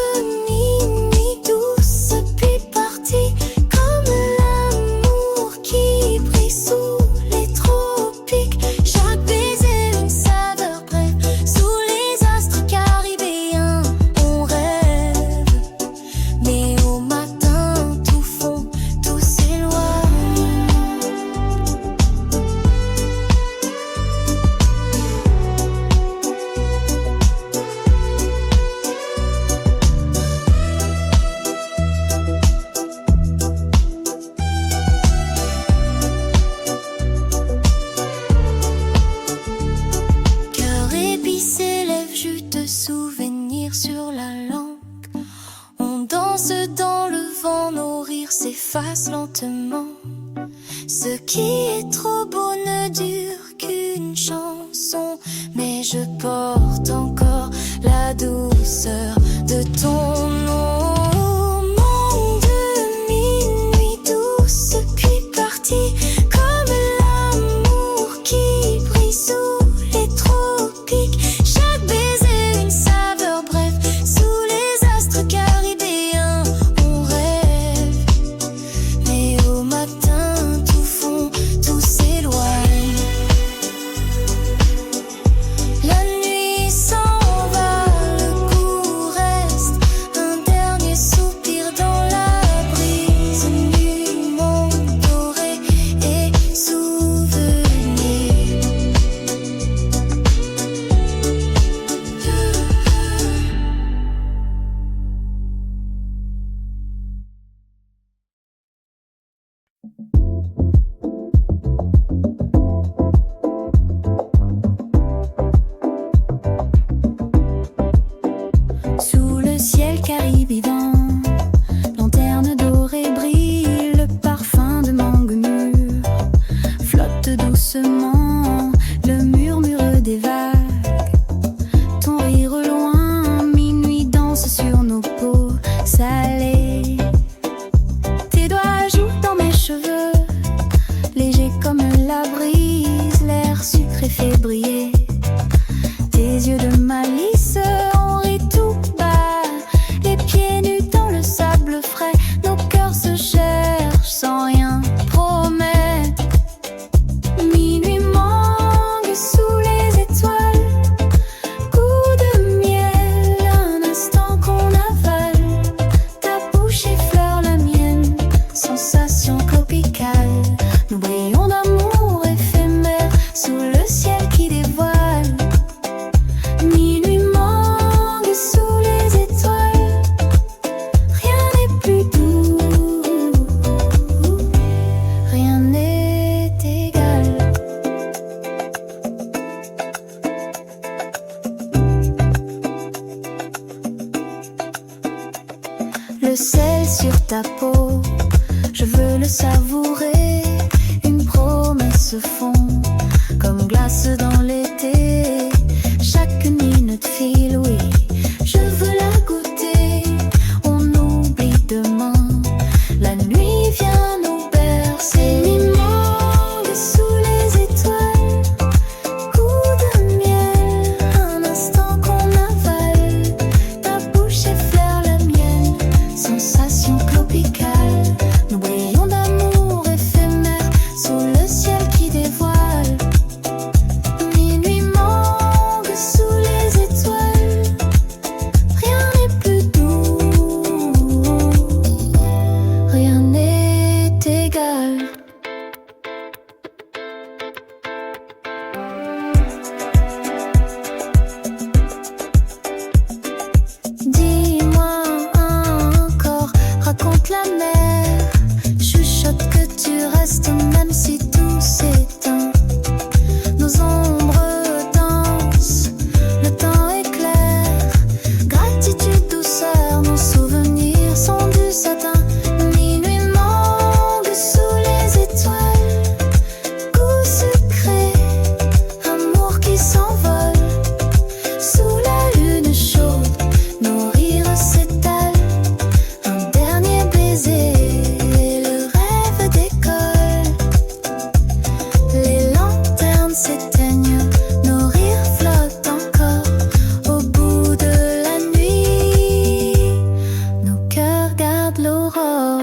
minuit douce puis partie, comme l'amour qui brille sous les tropiques. Chaque baiser une saveur brève, sous les astres caribéens on rêve. Mais au matin tout fond, tout s'éloigne. Cœur épicé, lèvres jus de souvenirs sur la langue. On danse dans le vent, nos rires s'effacent lentement. Ce qui est trop beau ne dure qu'une chanson. mais je porte encore la douceur de ton nom. Monde de minuit douce, puis parti comme l'amour qui brille sous les tropiques. Chaque baiser une saveur brève, sous les astres caribéens on rêve. Mais au matin tout fond, tout s'éloigne. La nuit s'en va, le goût reste, un dernier soupir dans la brise du monde doré et souvenir. Sous le ciel caribéen, lanterne dorée brille, le parfum de mangue mûre flotte doucement, le murmure des vagues. Ton rire au loin, minuit danse sur nos peaux salées. Tes doigts jouent dans mes cheveux, légers comme la brise, l'air sucré fait briller tes yeux de malice. On rit tout bas, les pieds nus dans le sable frais, nos cœurs se cherchent sans rien promettre. Minuit mangue sous les étoiles, coup de miel, un instant qu'on avale. Ta bouche effleure la mienne, sensation tropicale. Nous brillons d'amour éphémère sous le ciel qui dévoile. Minuit mangue sous les étoiles, rien n'est plus doux, rien n'est égal. Le sel sur ta peau, je veux le savourer. Une promesse fond comme glace dans l'été. Chaque nuit notre fil, oui, je veux la goûter. On oublie demain, la nuit vient nous bercer. Minuit mangue sous les étoiles, coup de miel, un instant qu'on avale. Ta bouche effleure la mienne, sensation tropicale. Nous brillons d'amour éphémère sous le ciel qui dévoile. Minuit mangue sous les étoiles, rien n'est plus doux, rien n'est égal. Dis-moi encore, raconte la mer, chuchote que tu restes même si tout s'éteint. Nos ombres dansent, le temps est clair, gratitude, douceur, nos souvenirs sont du satin. Minuit mangue sous les étoiles, goût sucré, amour qui s'envole. Sous la lune chaude, nos rires s'étalent. Un dernier baiser, le rêve décolle. Les lanternes s'éteignent, nos rires flottent encore. Au bout de la nuit, nos cœurs gardent l'aurore.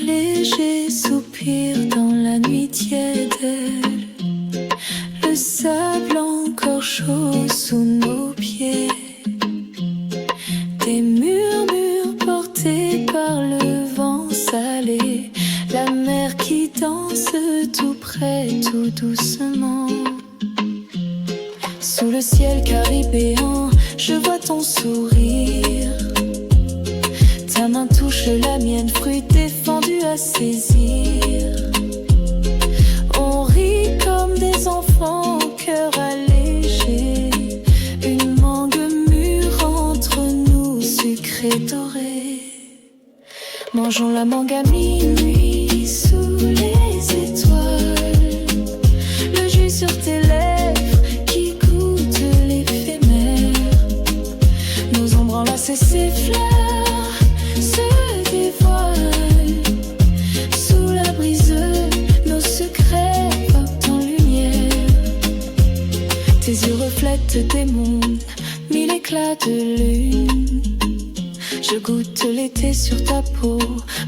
Léger soupir dans la nuit tiède, le sable encore chaud sous nos pieds. Des murmures portés par le vent salé, la mer qui danse tout près, tout doucement. Sous le ciel caribéen, je vois ton sourire. Ta main touche la mienne, fruit défendu à saisir. On rit comme des enfants, cœur à l'air. Mangeons la mangue à minuit sous les étoiles. Le jus sur tes lèvres qui goûte l'éphémère. Nos ombres enlacées s'effleurent, se dévoilent. Sous la brise, nos secrets portent en lumière. Tes yeux reflètent des mondes, mille éclats de lune. Je goûte l'été sur ta peau,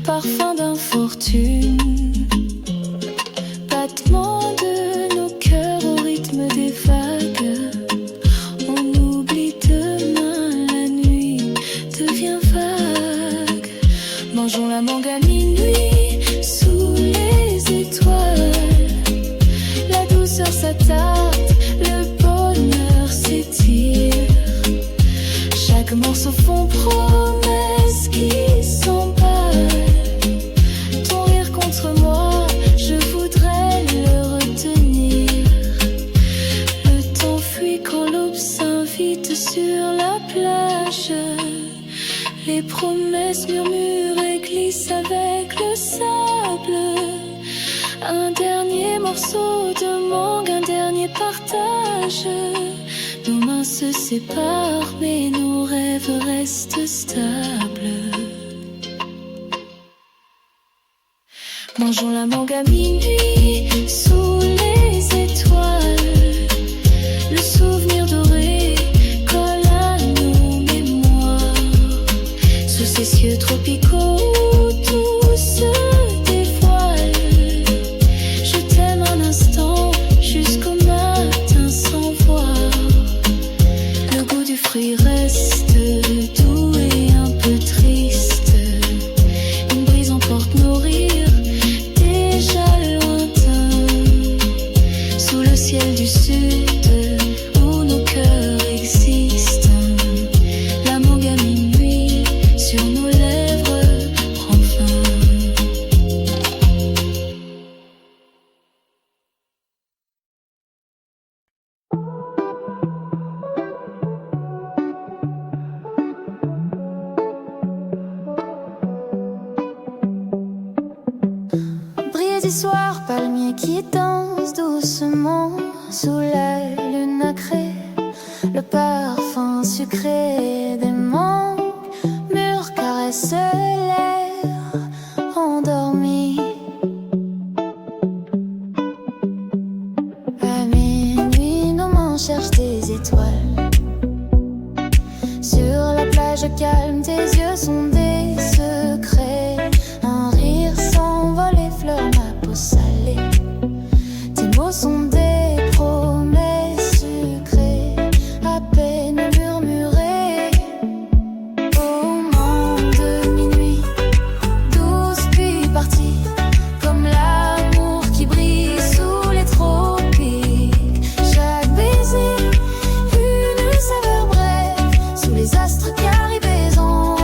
parfum d'infortune. Battement de nos cœurs au rythme des vagues. On oublie demain, la nuit devient vague. Mangeons la mangue à minuit sous les étoiles. La douceur s'attarde, le bonheur s'étire. Chaque morceau fond promesse qui s'emballe. Ton rire contre moi, je voudrais le retenir. Le temps fuit quand l'aube s'invite sur la plage. Les promesses murmurent et glissent avec le sable. Un dernier morceau de mangue, un dernier partage. Nos mains se séparent, mais nos rêves restent stables. Mangeons la mangue à minuit sous les étoiles. Le souvenir doré colle à nos mémoires. Sous ces cieux tropicaux où tout se dévoile. Je t'aime un instant jusqu'au matin sans voir. Le goût du fruit reste doux et un peu triste. Une brise emporte nos rires déjà lointains. Sous le ciel du sud où nos cœurs existent. La mangue à minuit sur nos lèvres prend fin. Briller du soir, palmier qui danse doucement sous la lune nacrée. Le parfum sucré des mangues mûres caresse l'air endormi. À minuit, nos mains cherchent des étoiles. Sur la plage calme, tes yeux sont des secrets. Un rire s'envole, effleure ma peau salée. Tes mots sont des promesses sucrées, à peine murmurées. Au monde de minuit, douce puis partie, comme l'amour qui brille sous les tropiques. Chaque baiser, une saveur brève, sous les astres caribés en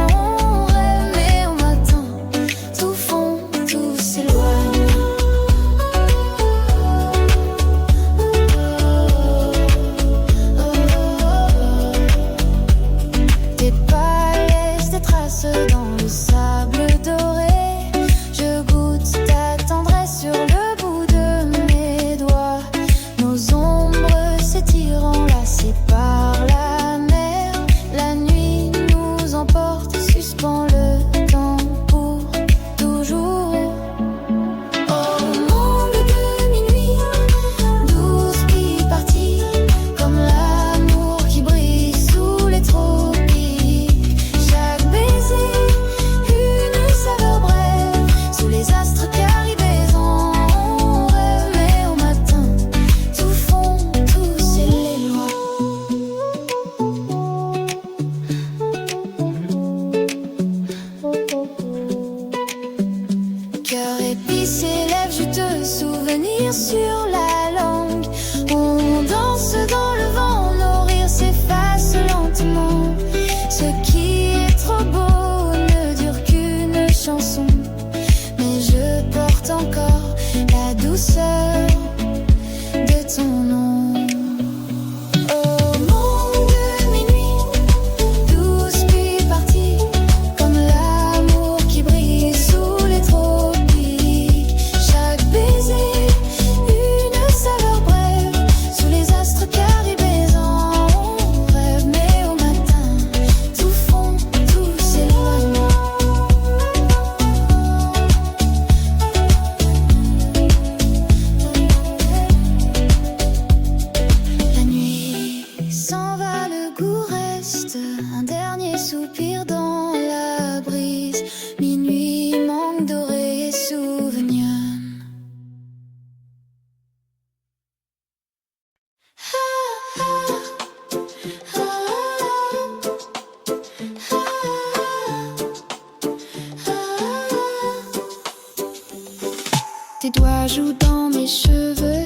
joue dans mes cheveux,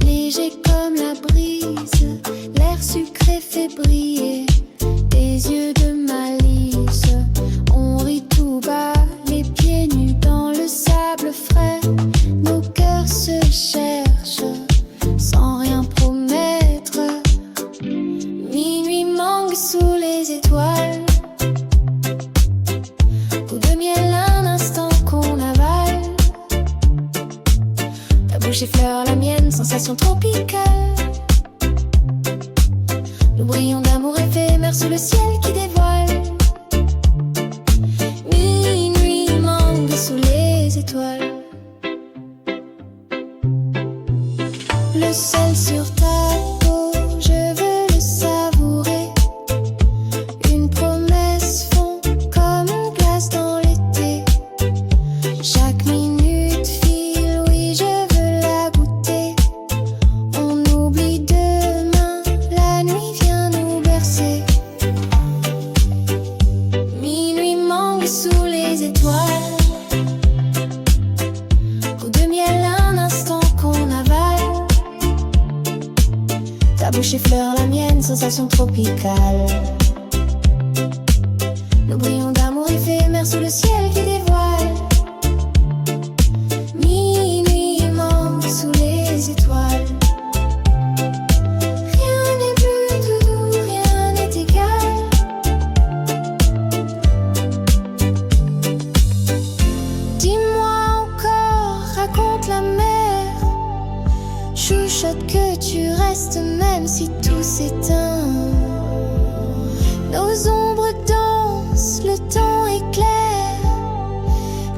léger comme la brise. L'air sucré fait briller des yeux de malice. On rit tout bas, les pieds nus dans le sable frais. Nos cœurs se cherchent sans rien promettre. Minuit mangue sous les étoiles. Coup de miel, un instant qu'on avale. Ta bouche effleure la mienne, sensation tropicale. Nous brillons d'amour éphémère sous le ciel qui dévoile. Minuit mangue sous les étoiles. Le sel sur ta peau, je veux le savourer. Une promesse fond comme une glace dans l'été. Chaque minute file, oui je veux la goûter. On oublie demain, la nuit vient nous bercer. Minuit mangue sous les étoiles. Coup de miel, un instant qu'on avale. Ta bouche effleure la mienne, sensation tropicale. Nous brillons d'amour éphémère sous le ciel qui dévoile. Minuit mangue sous les étoiles. Rien n'est plus doux, rien n'est égal. Dis-moi encore, raconte la mer. Chuchote que tu restes même si tout s'éteint. Nos ombres dansent, le temps est clair.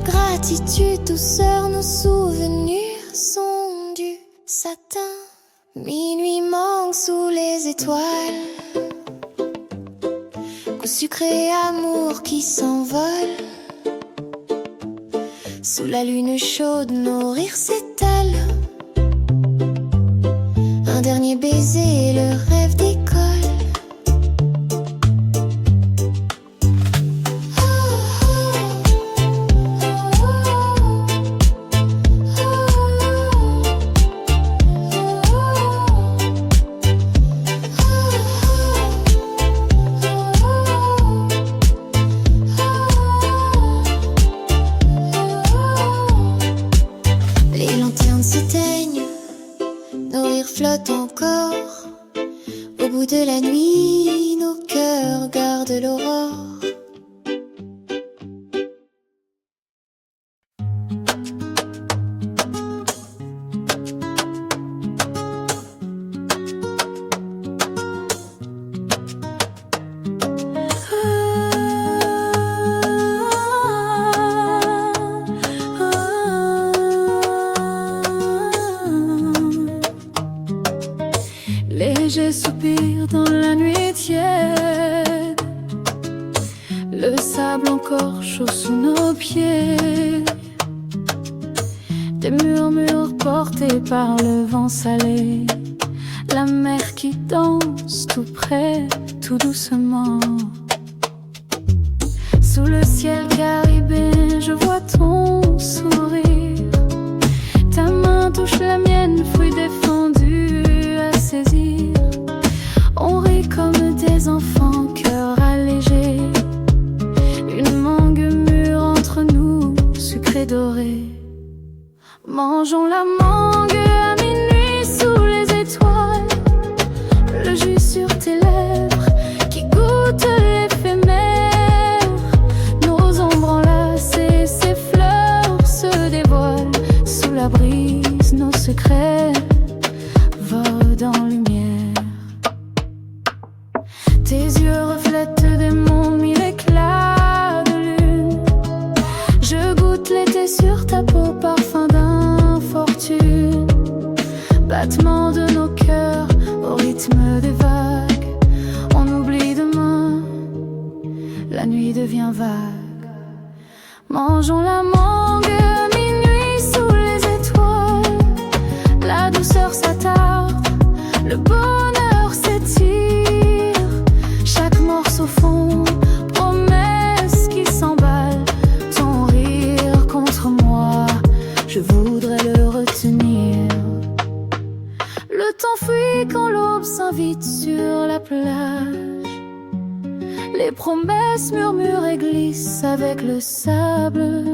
Gratitude, douceur, nos souvenirs sont du satin. Minuit mangue sous les étoiles. Goût sucré, amour qui s'envole. Sous la lune chaude, nos rires s'étalent. Un dernier baiser, le rêve décolle. Les lanternes s'éteignent, nos rires flottent encore. Au bout de la nuit, nos cœurs gardent l'aurore. Léger soupir dans la nuit tiède. Le sable encore chaud sous nos pieds. Des murmures portés par le vent salé. La mer qui danse tout près, tout doucement. Sous le ciel caribéen, je vois ton sourire. Ta main touche la mienne, fruit défendu à saisir. On rit comme des enfants, cœur allégé. Une mangue mûre entre nous, sucré doré. Mangeons la mangue à minuit sous les étoiles. Le jus sur tes lèvres qui goûte l'éphémère. Nos ombres enlacées, ces fleurs se dévoilent. Sous la brise, nos secrets volent dans lumière. Tes yeux reflètent des mondes, mille éclats de lune. Je goûte l'été sur ta peau, parfum d'infortune. Battement de nos cœurs au rythme des vagues. On oublie demain, la nuit devient vague. Mangeons la mangue à minuit sous les étoiles. La douceur s'attarde, le bonheur s'étire. Chaque morceau fond, promesse qui s'emballe. Ton rire contre moi, je voudrais le retirer. sur la plage. Les promesses murmurent et glissent avec le sable.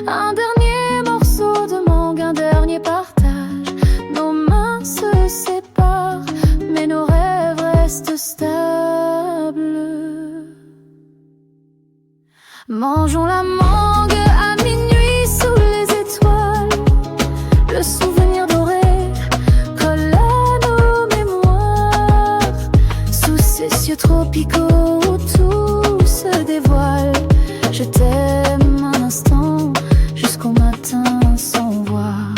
Un dernier morceau de mangue, un dernier partage. Nos mains se séparent, mais nos rêves restent stables. Mangeons la mangue à minuit sous les étoiles. Le souvenir doré colle à nos mémoires. Sous ces cieux tropicaux où tout se dévoile. Je t'aime un instant jusqu'au matin sans voir.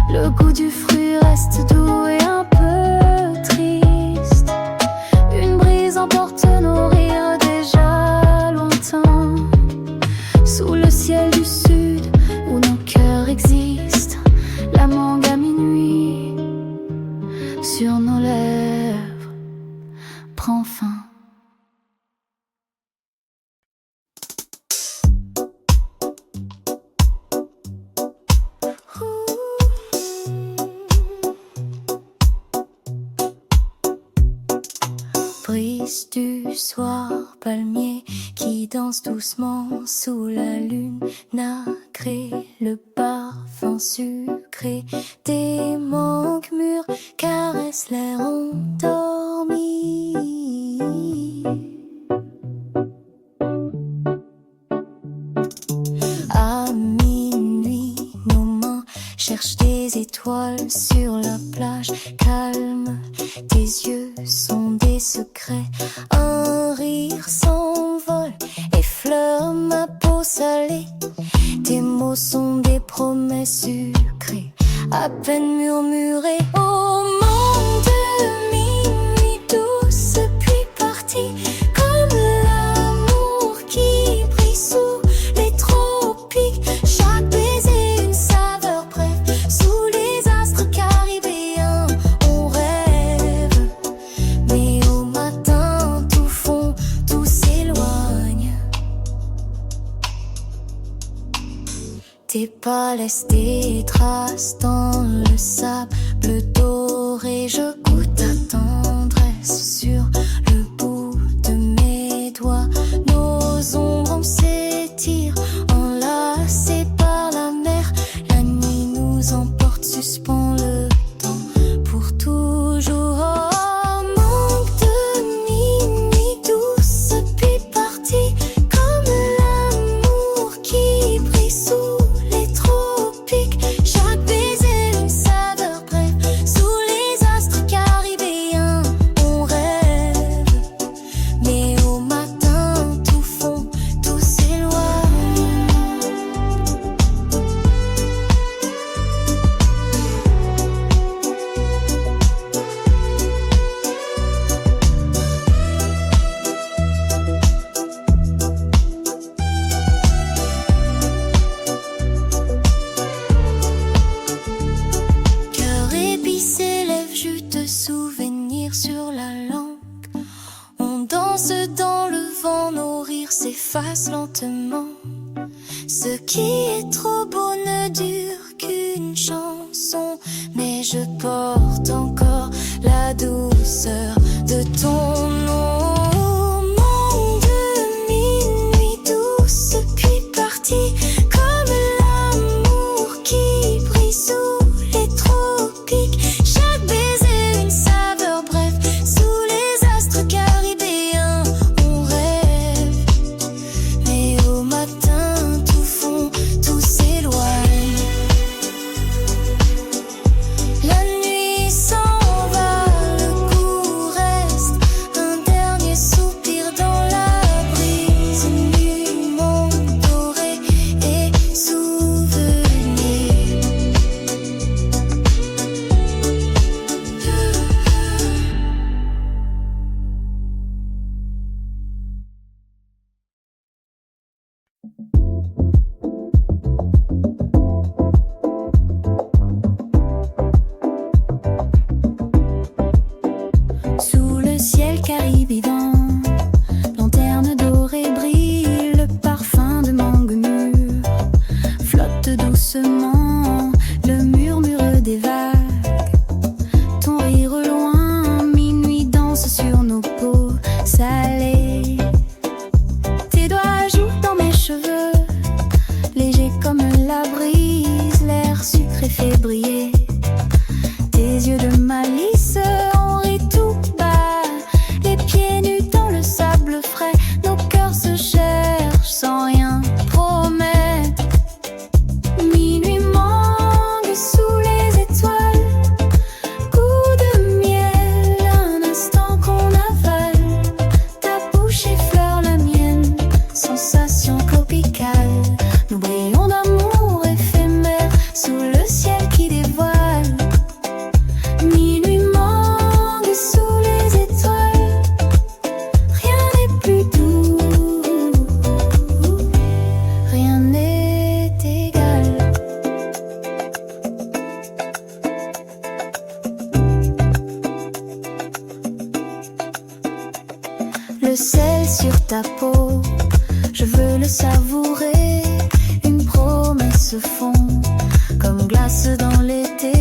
Le goût du fruit reste doux et un peu triste. Une brise emporte nos rires déjà lointains. Sous le ciel du sud où nos cœurs existent, la mangue à minuit sur nos lèvres prend fin. Brise du soir, palmier qui danse doucement sous la lune nacrée, le parfum sucré des mangues mûres caresse l'air endormi. À minuit, nos mains cherchent des étoiles sur la plage calme. Tes yeux sont des secrets, un rire s'envole, effleure ma peau salée. Tes mots sont des promesses sucrées, à peine murmurées. Au monde de minuit douce puis partie, comme l'amour qui brille sous les tropiques. Chaque baiser une saveur brève, sous les astres caribéens on rêve. Mais au matin tout fond, tout s'éloigne. Tes pas laissent des traces dans le sable doré. Je goûte ta tendresse sur le bout de mes doigts. Nos ombres s'étirent, enlacées par la mer. La nuit nous emporte, suspend le temps pour toujours. Oh, manque de minuit douce puis partie, comme l'amour qui brille sous les tropiques. Chaque baiser une saveur brève, sous les astres caribéens on rêve. Mais au matin tout fond, tout s'éloigne. Cœur épicé, lèvres jus de souvenirs sur la langue. On danse dans le vent, nos rires s'effacent lentement. Ce qui est trop beau ne dure qu'une chanson, mais je porte encore la douceur de ton nom. Monde de minuit douce puis partie, comme l'amour qui brille sous les tropiques. Chaque baiser une saveur brève, sous les astres caribéens on rêve. Mais au matin tout fond, tout s'éloigne. La nuit s'en va, le goût reste, un dernier soupir dans la brise du monde doré et souvenir. Sous le ciel caribéen, ta peau. Je veux le savourer, une promesse fond, comme glace dans l'été.